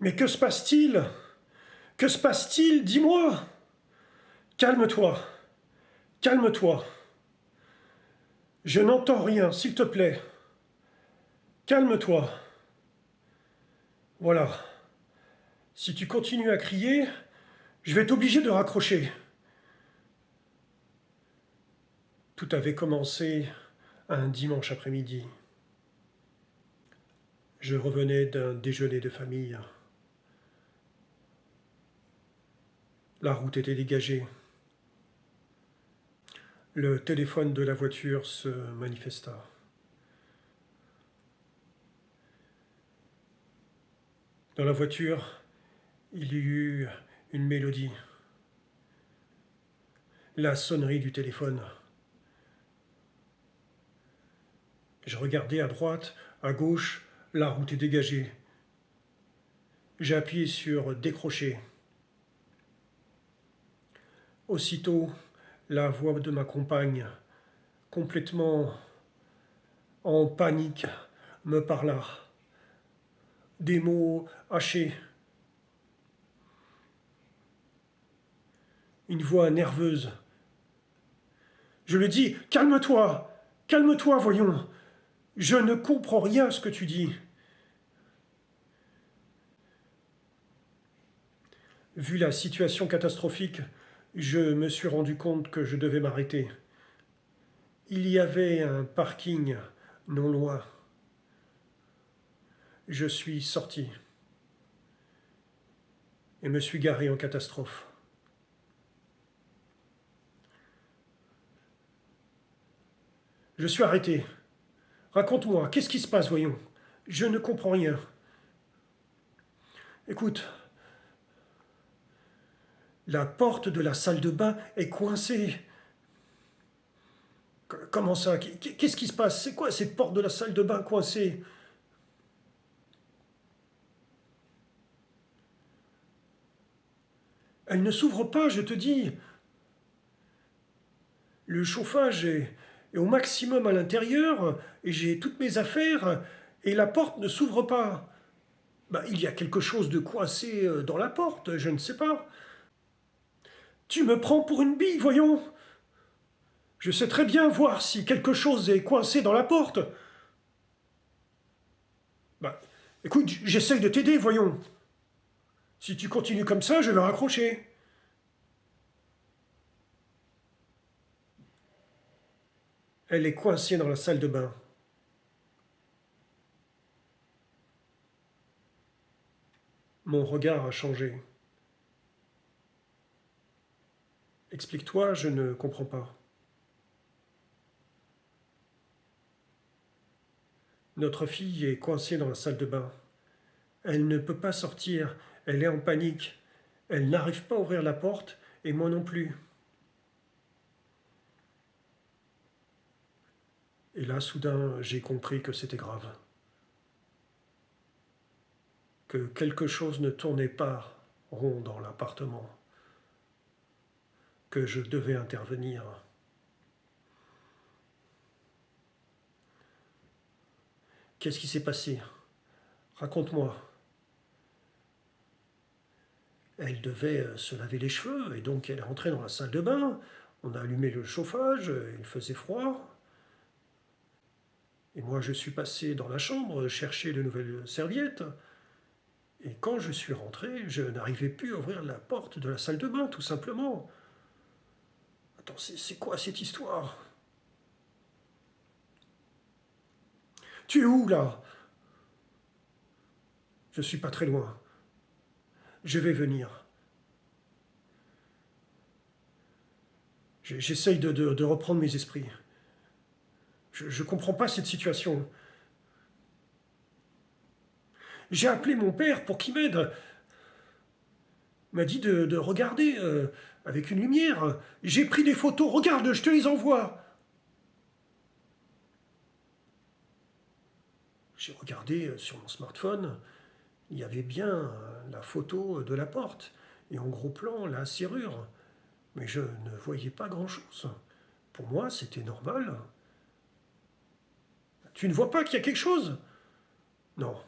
Mais que se passe-t-il? Que se passe-t-il? Dis-moi! Calme-toi. Calme-toi. Je n'entends rien, s'il te plaît. Calme-toi. Voilà. Si tu continues à crier, je vais t'obliger de raccrocher. Tout avait commencé un dimanche après-midi. Je revenais d'un déjeuner de famille. La route était dégagée. Le téléphone de la voiture se manifesta. Dans la voiture, il y eut une mélodie. La sonnerie du téléphone. Je regardais à droite, à gauche, la route est dégagée. J'ai appuyé sur décrocher. Aussitôt, la voix de ma compagne, complètement en panique, me parla. Des mots hachés. Une voix nerveuse. Je lui dis, calme-toi, calme-toi, voyons. Je ne comprends rien à ce que tu dis. Vu la situation catastrophique, je me suis rendu compte que je devais m'arrêter. Il y avait un parking non loin. Je suis sorti et me suis garé en catastrophe. Je suis arrêté. Raconte-moi, qu'est-ce qui se passe, voyons? Je ne comprends rien. Écoute, la porte de la salle de bain est coincée. Comment ça? Qu'est-ce qui se passe? C'est quoi cette porte de la salle de bain coincée? Elle ne s'ouvre pas, je te dis. Le chauffage est au maximum à l'intérieur, et j'ai toutes mes affaires, et la porte ne s'ouvre pas. Ben, il y a quelque chose de coincé dans la porte, je ne sais pas. Tu me prends pour une bille, voyons. Je sais très bien voir si quelque chose est coincé dans la porte. Ben, écoute, j'essaye de t'aider, voyons. Si tu continues comme ça, je vais raccrocher. Elle est coincée dans la salle de bain. Mon regard a changé. Explique-toi, je ne comprends pas. Notre fille est coincée dans la salle de bain. Elle ne peut pas sortir, elle est en panique. Elle n'arrive pas à ouvrir la porte, et moi non plus. Et là, soudain, j'ai compris que c'était grave. Que quelque chose ne tournait pas rond dans l'appartement. Que je devais intervenir. Qu'est-ce qui s'est passé? Raconte-moi. Elle devait se laver les cheveux, et donc elle est rentrée dans la salle de bain. On a allumé le chauffage, il faisait froid. Et moi, je suis passé dans la chambre chercher de nouvelles serviettes. Et quand je suis rentré, je n'arrivais plus à ouvrir la porte de la salle de bain, tout simplement. Attends, c'est quoi cette histoire? Tu es où, là? Je suis pas très loin. Je vais venir. J'essaye de reprendre mes esprits. Je comprends pas cette situation. J'ai appelé mon père pour qu'il m'aide. Il m'a dit de regarder avec une lumière. J'ai pris des photos, regarde, je te les envoie. J'ai regardé sur mon smartphone, il y avait bien la photo de la porte, et en gros plan, la serrure. Mais je ne voyais pas grand-chose. Pour moi, c'était normal. Tu ne vois pas qu'il y a quelque chose? Non.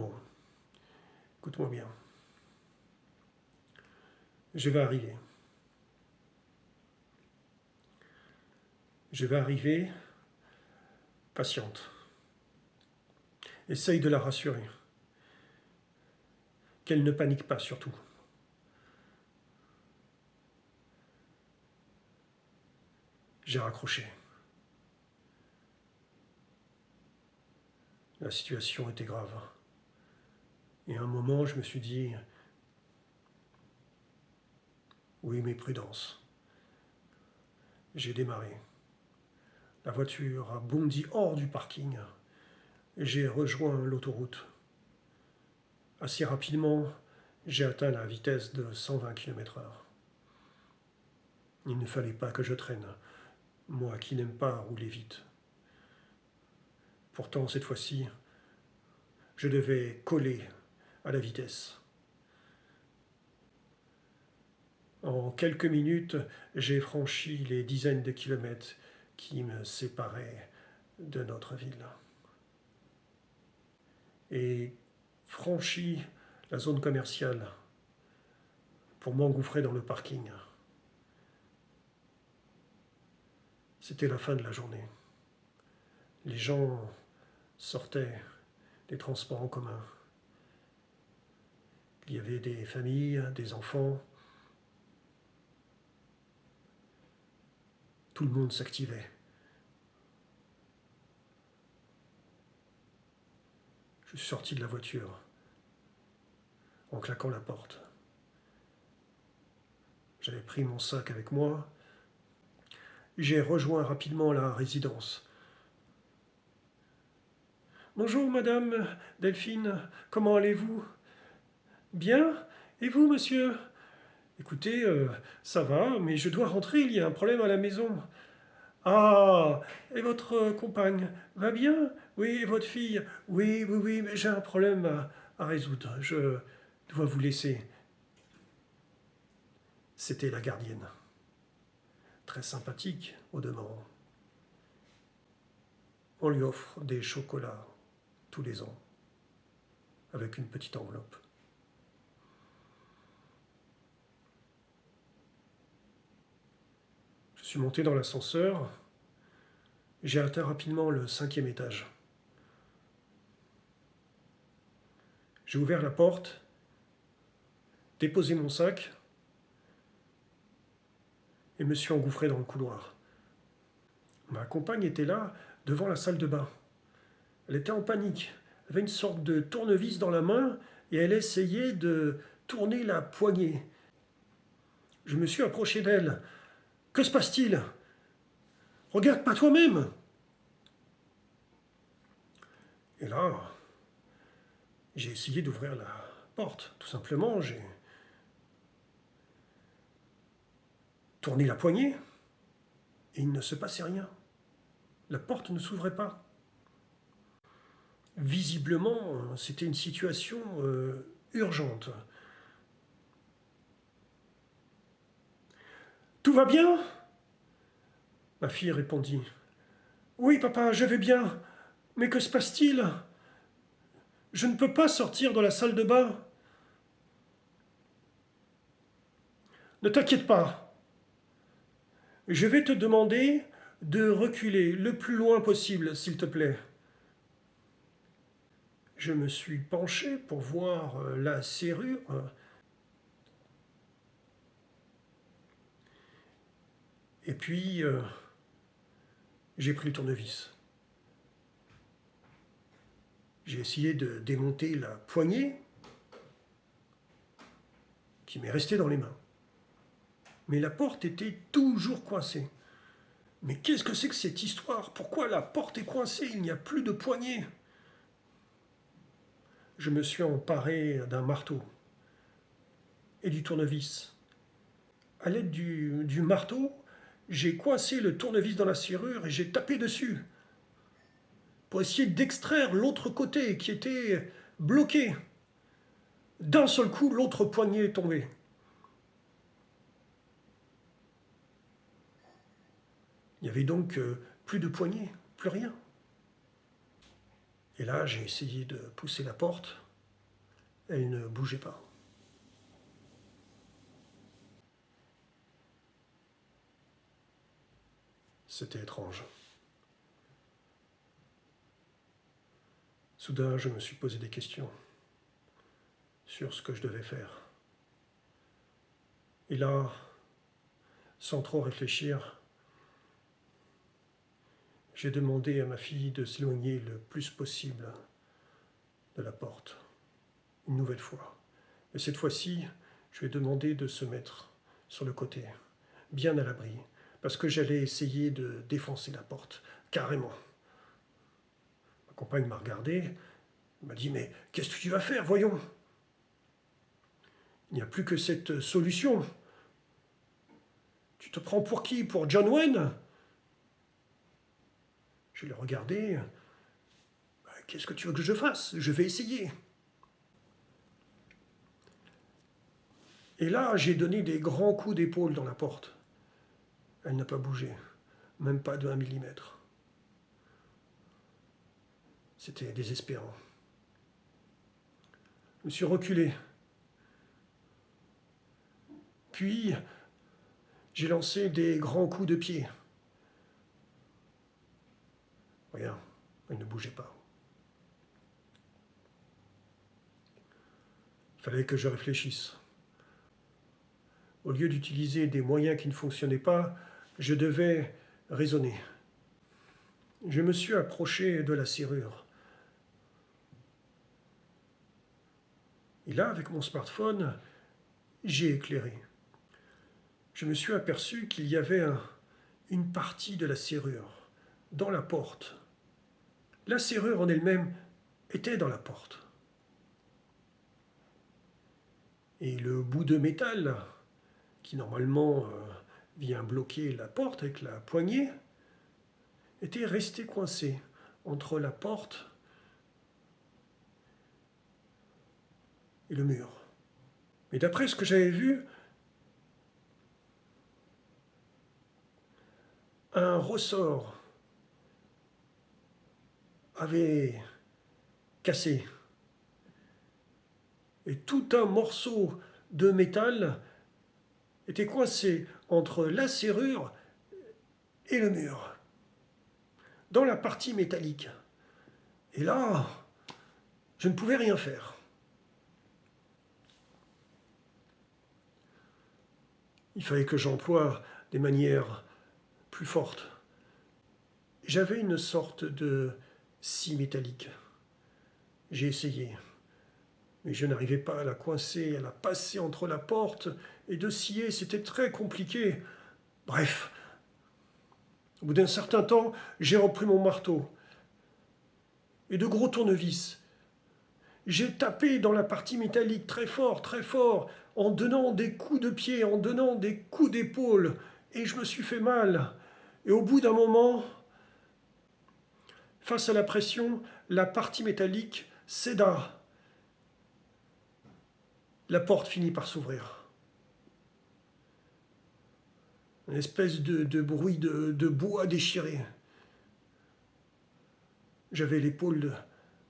Bon, écoute-moi bien. Je vais arriver. Je vais arriver, patiente. Essaye de la rassurer. Qu'elle ne panique pas surtout. J'ai raccroché. La situation était grave. Et à un moment, je me suis dit, oui, mais prudence. J'ai démarré. La voiture a bondi hors du parking. J'ai rejoint l'autoroute. Assez rapidement, j'ai atteint la vitesse de 120 km/h. Il ne fallait pas que je traîne, moi qui n'aime pas rouler vite. Pourtant, cette fois-ci, je devais coller à la vitesse. En quelques minutes, j'ai franchi les dizaines de kilomètres qui me séparaient de notre ville. Et franchi la zone commerciale pour m'engouffrer dans le parking. C'était la fin de la journée. Les gens sortaient des transports en commun. Il y avait des familles, des enfants. Tout le monde s'activait. Je suis sorti de la voiture en claquant la porte. J'avais pris mon sac avec moi. J'ai rejoint rapidement la résidence. Bonjour madame Delphine, comment allez-vous? Bien? Et vous monsieur? Écoutez, ça va, mais je dois rentrer, il y a un problème à la maison. Ah, et votre compagne va bien? Oui, et votre fille? Oui, oui, oui, mais j'ai un problème à résoudre. Je dois vous laisser. C'était la gardienne. Très sympathique, au demeurant. On lui offre des chocolats tous les ans, avec une petite enveloppe. Je suis monté dans l'ascenseur. J'ai atteint rapidement le 5e étage. J'ai ouvert la porte, déposé mon sac et me suis engouffré dans le couloir. Ma compagne était là, devant la salle de bain. Elle était en panique. Elle avait une sorte de tournevis dans la main et elle essayait de tourner la poignée. Je me suis approché d'elle. Que se passe-t-il? Regarde pas toi-même. Et là, j'ai essayé d'ouvrir la porte. Tout simplement, j'ai tourné la poignée et il ne se passait rien. La porte ne s'ouvrait pas. Visiblement, c'était une situation urgente. Tout va bien? Ma fille répondit. Oui, papa, je vais bien. Mais que se passe-t-il? Je ne peux pas sortir de la salle de bain. Ne t'inquiète pas. Je vais te demander de reculer le plus loin possible, s'il te plaît. Je me suis penché pour voir la serrure. Et puis, j'ai pris le tournevis. J'ai essayé de démonter la poignée qui m'est restée dans les mains. Mais la porte était toujours coincée. Mais qu'est-ce que c'est que cette histoire? Pourquoi la porte est coincée? Il n'y a plus de poignée. Je me suis emparé d'un marteau et du tournevis. À l'aide du marteau, j'ai coincé le tournevis dans la serrure et j'ai tapé dessus pour essayer d'extraire l'autre côté qui était bloqué. D'un seul coup, l'autre poignée est tombée. Il n'y avait donc plus de poignée, plus rien. Et là, j'ai essayé de pousser la porte. Elle ne bougeait pas. C'était étrange. Soudain, je me suis posé des questions sur ce que je devais faire. Et là, sans trop réfléchir, j'ai demandé à ma fille de s'éloigner le plus possible de la porte, une nouvelle fois. Et cette fois-ci, je lui ai demandé de se mettre sur le côté, bien à l'abri, parce que j'allais essayer de défoncer la porte, carrément. Ma compagne m'a regardé, m'a dit « Mais qu'est-ce que tu vas faire, voyons ?» Il n'y a plus que cette solution. Tu te prends pour qui? Pour John Wayne? Je l'ai regardé. Qu'est-ce que tu veux que je fasse? Je vais essayer. Et là, j'ai donné des grands coups d'épaule dans la porte. Elle n'a pas bougé, même pas de 1 millimètre. C'était désespérant. Je me suis reculé. Puis, j'ai lancé des grands coups de pied. Rien, elle ne bougeait pas. Il fallait que je réfléchisse. Au lieu d'utiliser des moyens qui ne fonctionnaient pas, je devais raisonner. Je me suis approché de la serrure. Et là, avec mon smartphone, j'ai éclairé. Je me suis aperçu qu'il y avait une partie de la serrure dans la porte. La serrure en elle-même était dans la porte. Et le bout de métal, qui normalement vient bloquer la porte avec la poignée, était resté coincé entre la porte et le mur. Mais d'après ce que j'avais vu, un ressort avait cassé. Et tout un morceau de métal était coincé entre la serrure et le mur, dans la partie métallique. Et là, je ne pouvais rien faire. Il fallait que j'emploie des manières plus fortes. J'avais une sorte de scie métallique. J'ai essayé, mais je n'arrivais pas à la coincer, à la passer entre la porte et de scier, c'était très compliqué. Bref, au bout d'un certain temps, j'ai repris mon marteau et de gros tournevis. J'ai tapé dans la partie métallique très fort, en donnant des coups de pied, en donnant des coups d'épaule, et je me suis fait mal. Et au bout d'un moment, face à la pression, la partie métallique céda. La porte finit par s'ouvrir. Une espèce de bruit de bois déchiré. J'avais l'épaule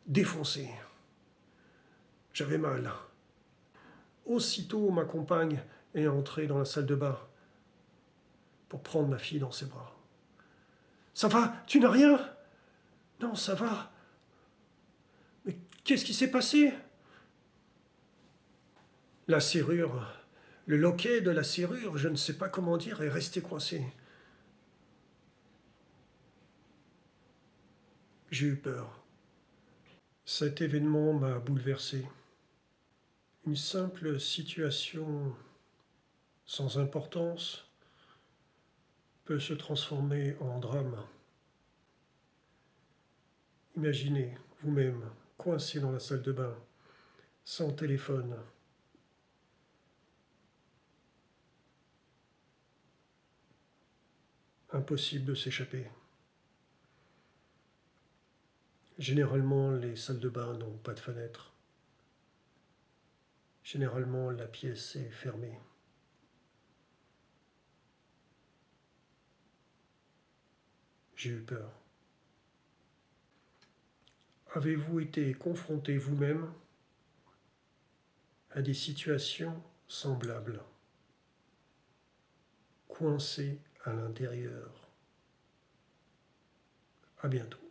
défoncée. J'avais mal. Aussitôt, ma compagne est entrée dans la salle de bain pour prendre ma fille dans ses bras. « Ça va? Tu n'as rien ?»« Non, ça va. Mais qu'est-ce qui s'est passé ?» La serrure, le loquet de la serrure, je ne sais pas comment dire, est resté coincé. J'ai eu peur. Cet événement m'a bouleversé. Une simple situation sans importance peut se transformer en drame. Imaginez vous-même coincé dans la salle de bain, sans téléphone. Impossible de s'échapper. Généralement, les salles de bain n'ont pas de fenêtre. Généralement, la pièce est fermée. J'ai eu peur. Avez-vous été confronté vous-même à des situations semblables, coincé à l'intérieur. À bientôt.